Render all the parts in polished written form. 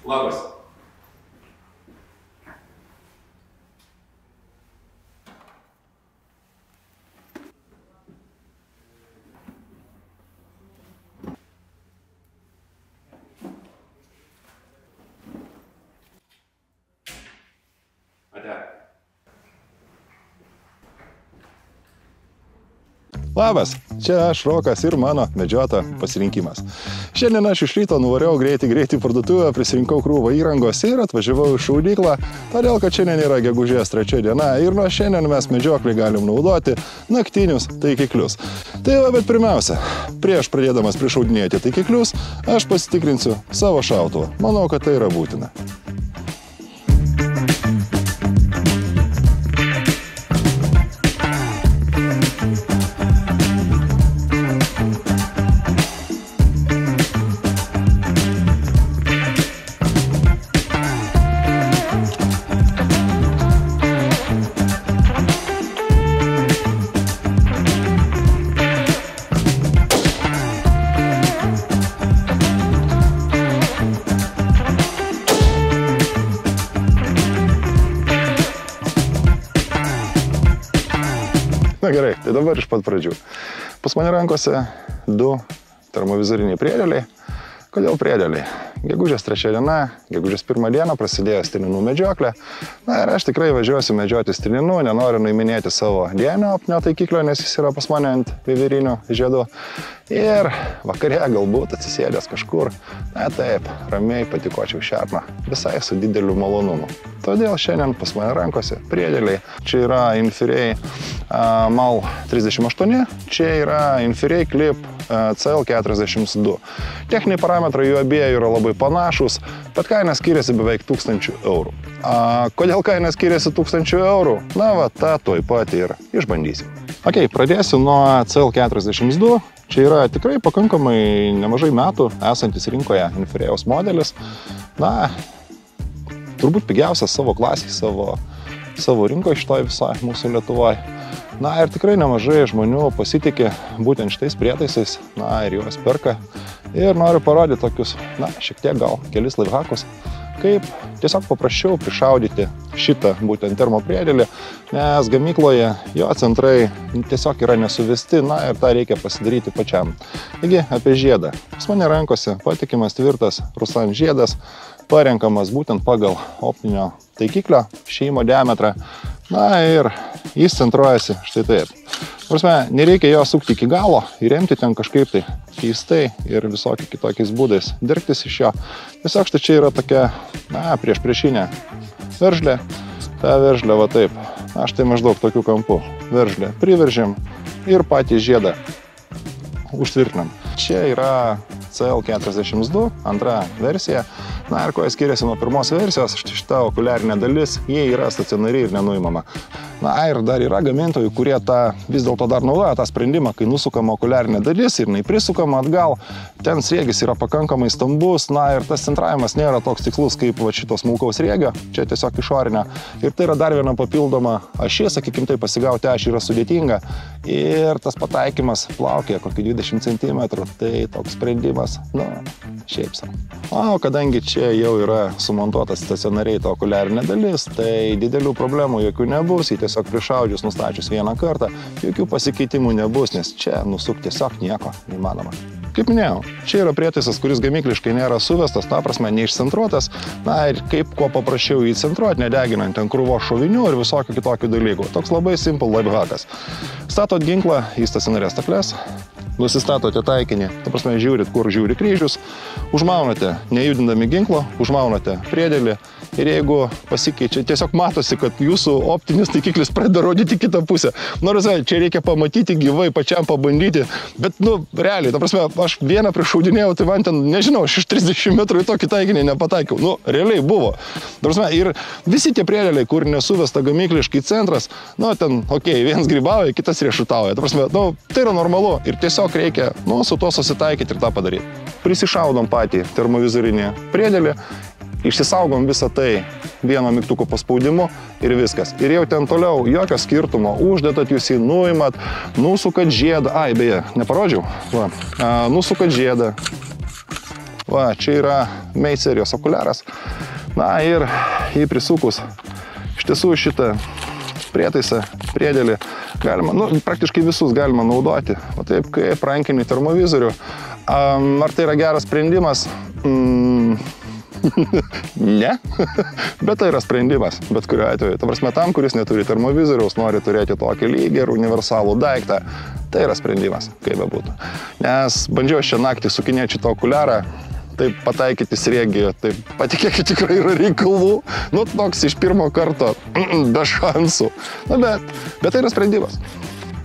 Labas. Labas, čia aš Rokas ir mano medžiota pasirinkimas. Šiandien aš iš ryto nuvariau greitai parduotuvę, prisirinkau krūvą įrangos ir atvažiavau į šaudyklą, todėl kad šiandien yra gegužės 3 diena ir nuo šiandien mes medžioklį galim naudoti naktinius taikiklius. Tai va, bet pirmiausia, prieš pradėdamas prišaudinėti taikiklius, aš pasitikrinsiu savo šautuvą. Manau, kad tai yra būtina. Na gerai, tai dabar iš pat pradžių. Pas mane rankose 2 termovizoriniai priedėliai. Kodėl priedėliai? Gegužės 3 diena, gegužės 1 dieną prasidėjo stirninų medžioklė. Na ir aš tikrai važiuosiu medžioti stirninų, nenoriu nuiminėti savo dienio optinio taikiklio, nes jis yra pas mane ant viverinių žiedų. Ir vakare galbūt atsisėdęs kažkur, na taip, ramiai patikočiau šerną, visai su dideliu malonumu. Todėl šiandien pas mane rankose priedėliai. Čia yra Infirei MAL 38, čia yra Infirei Clip CL42. Techniniai parametrai jų abiejų yra labai panašus, bet kaina skiriasi beveik 1000 eurų. Kodėl kaina skiriasi 1000 eurų? Na va, tą tuoj pat ir išbandysim. Ok, pradėsiu nuo CL42. Čia yra tikrai pakankamai nemažai metų esantis rinkoje Infirejaus modelis. Na, turbūt pigiausias savo klasiai, savo rinkoje šitoj visoje mūsų Lietuvoje. Na ir tikrai nemažai žmonių pasitikė būtent šitais prietaisais, na ir juos perka. Ir noriu parodyti tokius, na, šiek tiek gal kelis lifhakus, kaip tiesiog paprasčiau prišaudyti šitą būtent termopriedėlį, nes gamykloje jo centrai tiesiog yra nesuvesti, na ir tą reikia pasidaryti pačiam. Taigi apie žiedą. Pas mane rankose patikimas tvirtas Ruslan žiedas, parenkamas būtent pagal optinio taikiklio šeimo diametrą. Na ir jis centruojasi štai taip. Prasme, nereikia jo sukti iki galo, įremti ten kažkaip tai keistai ir visokiai kitokiais būdais dirktis iš jo. Tiesiog štai čia yra tokia, na, priešinė veržlė. Ta veržlė va taip. Na, štai maždaug tokių kampų. Veržlė priveržiam ir patį žiedą užtvirtinam. Čia yra CL42, antra versija. Na ir kuo skiriasi nuo pirmos versijos, šita okuliarinė dalis, jie yra stacionari ir nenuimama. Na ir dar yra gamintojų, kurie vis dėlto dar naudoja tą sprendimą, kai nusukama okuliarinė dalis ir jinai prisukama atgal. Ten sriegis yra pakankamai stambus, na ir tas centravimas nėra toks tikslus kaip šitos smulkaus sriegio, čia tiesiog išorinė. Ir tai yra dar viena papildoma ašis, sakykim, tai pasigauti ašį yra sudėtinga. Ir tas pataikymas plaukia kokį 20 cm, tai toks sprendimas, nu, šiaip savo. O kadangi čia jau yra sumontuotas stacionariai ta okuliarinė dalis, tai didelių problemų jokių nebus, jį tiesiog prišaudžius, nustačius vieną kartą, jokių pasikeitimų nebus, nes čia nusukti tiesiog nieko neįmanoma. Kaip minėjau, čia yra prietaisas, kuris gamykliškai nėra suvestas, ta prasme neišcentruotas, na ir kaip kuo paprasčiau jį centruoti, nedeginant ten krūvo šovinių ir visokių kitokių dalykų. Toks labai simple lifehackas. Statot ginklą į stacionarias stakles, nusistatote taikinį, ta prasme žiūrit, kur žiūri kryžius, užmaunate, nejudindami ginklo, užmaunate priedėlį ir jeigu pasikeičia, tiesiog matosi, kad jūsų optinis taikiklis pradeda rodyti kitą pusę. Nors čia reikia pamatyti gyvai, pačiam pabandyti, bet, nu, realiai, ta prasme, aš vieną prišaudinėjau, tai man ten, nežinau, aš iš 30 metrų į tokį taikinį nepataikiau. Nu, realiai buvo. Ta prasme, ir visi tie priedėliai, kur nesuvesta gamykliškai centras, nu, ten, okei, vienas grybauja, kitas riešutauja. Ta prasme, nu, tai yra normalu ir tiesiog reikia, nu, su to susitaikyti ir tą padaryti. Prisišaudom patį termovizorinį priedėlį, išsisaugom visą tai vieno mygtuko paspaudimu ir viskas. Ir jau ten toliau jokio skirtumo, uždedat jūs jį, nuimat, nusukat žiedą, ai beje, neparodžiau, va, nusukat žiedą, Va, čia yra Mate serijos okuliaras. Na ir jį prisukus, iš tiesų šitą prietaisą, priedėlį galima, praktiškai visus galima naudoti. O taip, kaip rankinį termovizorių. Ar tai yra geras sprendimas? Ne, bet tai yra sprendimas, bet kuriuo atveju. Ta prasme, tam, kuris neturi termovizoriaus, nori turėti tokį lygį ir universalų daiktą, tai yra sprendimas, kaip bebūtų. Nes bandžiau šią naktį sukinėti šitą okuliarą, taip pataikyti sriegį, taip patikėkit, tikrai yra reikalų. Toks iš pirmo karto, be šansų. Bet tai yra sprendimas.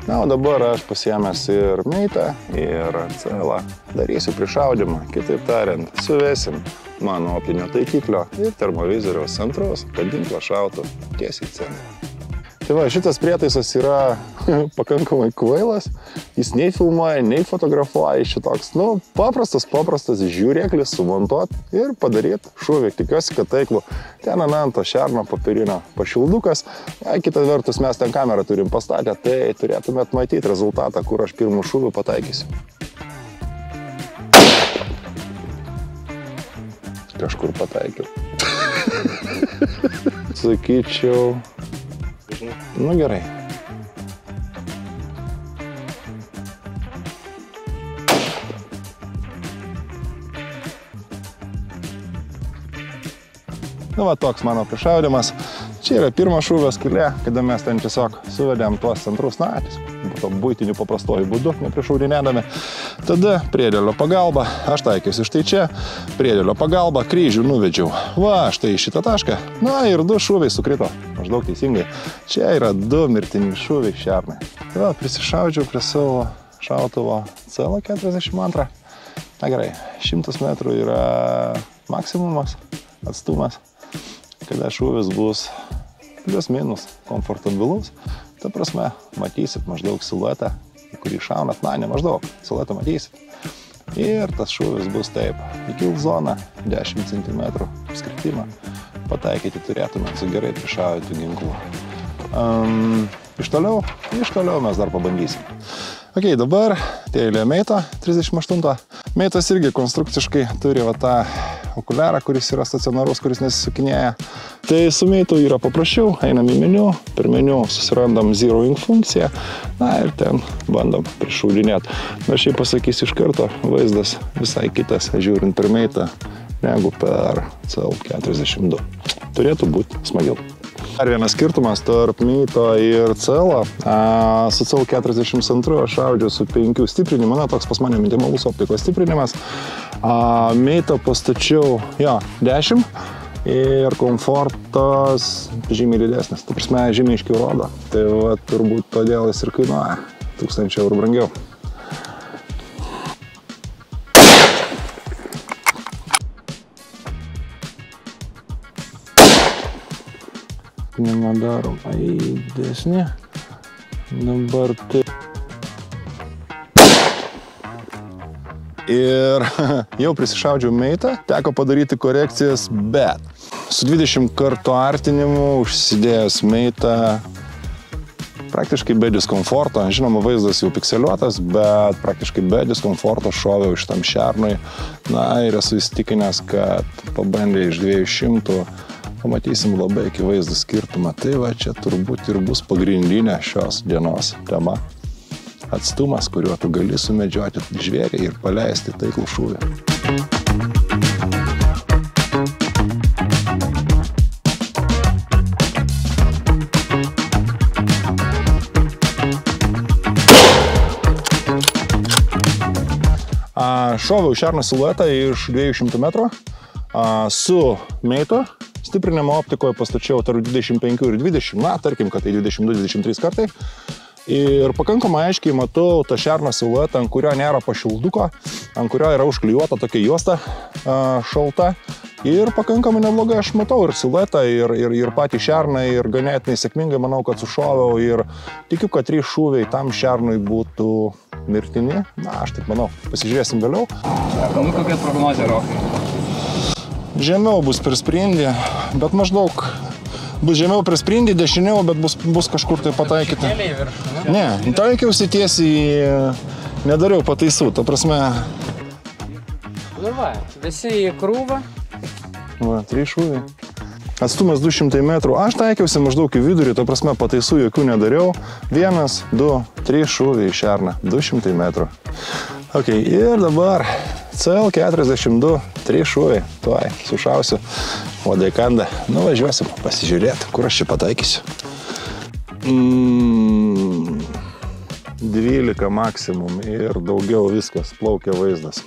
Na, o dabar aš pasiėmęs ir Mate'ą, ir CL darysiu prišaudimą. Kitaip tariant, suvesim mano optinio taikiklio ir termovizoriaus centrus, kad ginklas šautų tiesiai į centrą. Tai va, šitas prietaisas yra pakankamai kvailas, jis nei filmuoja, nei fotografuoja, šitoks, paprastas žiūrėklis sumontuot ir padaryt šūvį. Tikiuosi, kad taiklų ten ant to šerno papirinio pašildukas. Kita vertus, mes ten kamerą turim pastatę, tai turėtumėt matyti rezultatą, kur aš pirmų šūvių pataikysiu. Kažkur pataikiau. Sakyčiau... gerai. Va, toks mano prišaudimas. Čia yra pirmas šūvio skylė, kada mes ten tiesiog suvedėm tuos centrus natis, buitiniu paprastuoju būdu, neprišaudinėdami. Tada priedėlio pagalba, aš taikiausi štai čia, priedėlio pagalba, kryžių nuvedžiau. Va, štai šitą tašką. Na ir 2 šūviai sukrito, maždaug teisingai. Čia yra 2 mirtini šūviai šernai. Tai va, prisišaudžiau prie savo šautuvo CL 42. Na gerai, 100 metrų yra maksimumas, atstumas. Kada šūvis bus plius minus komfortabilus, ta prasme, matysit maždaug siluetą, į kurį šaunat, ne maždaug, siluetą matysit. Ir tas šūvis bus taip, į kill zoną, 10 cm skritimą, pataikyti turėtumėt su gerai prišaudytų ginklu. Iš toliau mes dar pabandysim. Ok, dabar eilė Mate'o 38. Mate'as irgi konstrukciškai turi va tą okuliarą, kuris yra stacionarus, kuris nesisukinėja. Tai su Mate'u yra paprasčiau, einam į meniu, per meniu susirandam zeroing funkciją, na ir ten bandom prišaudinėti. Bet šiaip pasakysiu iš karto, vaizdas visai kitas, žiūrint per Mate'ą, negu per CL 42. Turėtų būti smagiau. Dar vienas skirtumas tarp Mate'o ir CL. Su CL 42 aš šaudžiu su 5 stiprinimu, toks pas mane minimalus optikos stiprinimas. Mate'o pastačiau 10 ir komfortas žymiai didesnis, ta prasme žymiai aiškiau rodo. Tai va, turbūt todėl jis ir kainuoja 1000 eurų brangiau. Darom didesnį. Dabar taip. Ir jau prisišaudžiau Mate'ą, teko padaryti korekcijas, bet su 20 kartų artinimu užsidėjęs Mate'ą praktiškai be diskomforto. Žinoma, vaizdas jau pikseliuotas, bet praktiškai be diskomforto šoviau šitam šernui. Na ir esu įsitikinęs, kad pabandę iš 200 pamatysim labai akivaizdų skirtumą. Tai va, čia turbūt ir bus pagrindinė šios dienos tema. Atstumas, kuriuo tu gali sumedžioti žvėrį ir paleisti taiklų šūvį. Šoviau šerno siluetą iš 200 metrų su Mate'o. Stiprinimo optikoje pastačiau tarp 25 ir 20, tarkim, kad tai 22-23 kartai. Ir pakankamai aiškiai matau tą šerno siluetą, ant kurio nėra pašilduko, ant kurio yra užklijuota tokia juosta šalta. Ir pakankamai neblogai aš matau ir siluetą, ir patį šerną, ir ganėtinai sėkmingai manau, kad sušoviau. Ir tikiu, kad 3 šūviai tam šernui būtų mirtini. Na, aš taip manau. Pasižiūrėsim vėliau. Kokia prognozė, Rokai? Žemiau bus per sprindį, bet maždaug bus žemiau per sprindį, dešiniau, bet bus kažkur tai pataikyti. Ne, taikiausi tiesiai, nedariau pataisų, ta prasme, Nu va, visi į krūvą. Va, 3 šūviai. Atstumas 200 metrų. Aš taikiausi maždaug į vidurį, to prasme pataisų jokių nedariau. 1, 2, 3 šūviai į šerną. 200 metrų. Ok, ir dabar CL42, 3 šūviai. Tuoj, sušausiu. Uodai kanda. Nuvažiuosim, pasižiūrėti, kur aš čia pataikysiu. 12 maksimum ir daugiau viskas, plaukia vaizdas.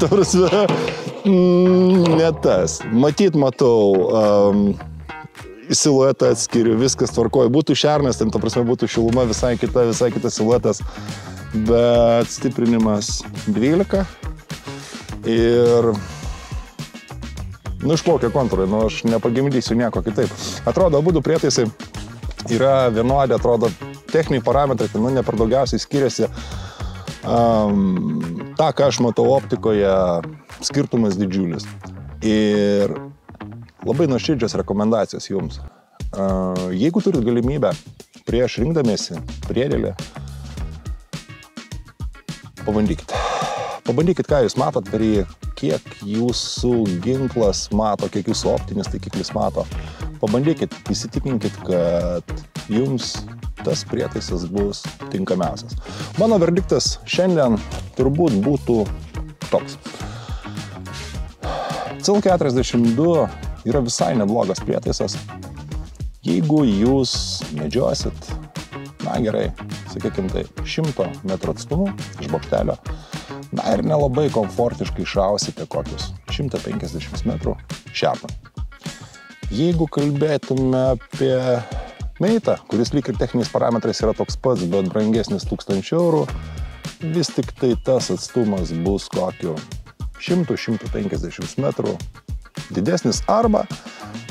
Tavrasme, ne tas. Matyt, matau, siluetą atskiriu, viskas tvarkoja. Būtų šernas, ten, ta prasme, būtų šiluma visai kita siluetas, bet stiprinimas 12 ir išplaukia kontūrai, aš nepagimdysiu nieko kitaip. Atrodo, abudu prietaisai yra vienodi, atrodo, techniniai parametrai, ne per daugiausiai skiriasi. Ta, ką aš matau optikoje, skirtumas didžiulis. Ir labai nuoširdžios rekomendacijos jums. Jeigu turit galimybę prieš rinkdamiesi priedėlį, pabandykit. Pabandykit, ką jūs matot per jį, kiek jūsų ginklas mato, kiek jūsų optinis taikiklis mato. Pabandykit, įsitikinkit, kad jums tas prietaisas bus tinkamiausias. Mano verdiktas šiandien turbūt būtų toks. CL42 yra visai neblogas prietaisas. Jeigu jūs medžiosit, na gerai, sakykime tai, 100 metrų atstumu iš bokštelio, na ir nelabai komfortiškai šausite kokius 150 metrų šerną. Jeigu kalbėtume apie meitą, kuris lyg ir techniniais parametrais yra toks pats, bet brangesnis 1000 eurų, vis tik tai tas atstumas bus kokiu 100-150 metrų didesnis, arba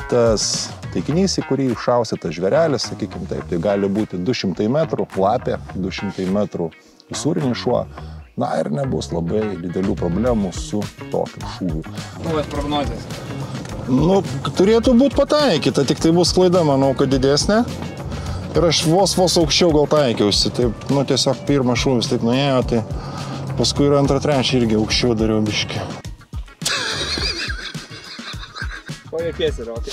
tas taikinys, į kurį šausite žvėrelis, sakykime taip, tai gali būti 200 metrų lapė, 200 metrų usūrinis šuo, na ir nebus labai didelių problemų su tokiu šūviu. Nuojas prognozės. Turėtų būti pataikyta, tik tai bus klaida, manau, kad didesnė. Ir aš vos aukščiau gal taikiausi, taip, tiesiog pirmas šūvis taip nuėjo, tai paskui ir 2, 3 irgi aukščiau dariau biškį. Ko jėkiesi, Rokai?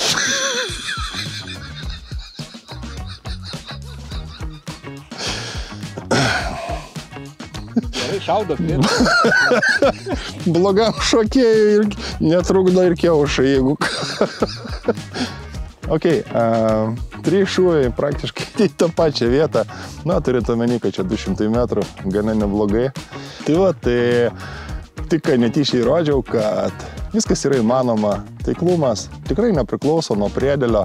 Gerai, šaudo prie. Blogam šokėjui netrukdo ir kiaušai, jeigu Ok, 3 šūviai praktiškai į tą pačią vietą. Turėtų omeny, kad čia 200 metrų, gana neblogai. Tai va, tai tik netyčiai įrodžiau, kad viskas yra įmanoma. Taiklumas tikrai nepriklauso nuo priedėlio,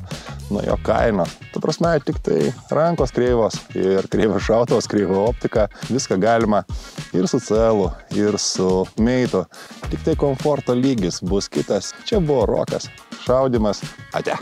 nuo jo kainos. Ta prasme, tik tai rankos kreivos ir kreivas šautuvas, kreiva optika. Viską galima ir su CL, ir su meitu. Tik tai komforto lygis bus kitas. Čia buvo Rokas. Šaudymas. Ate.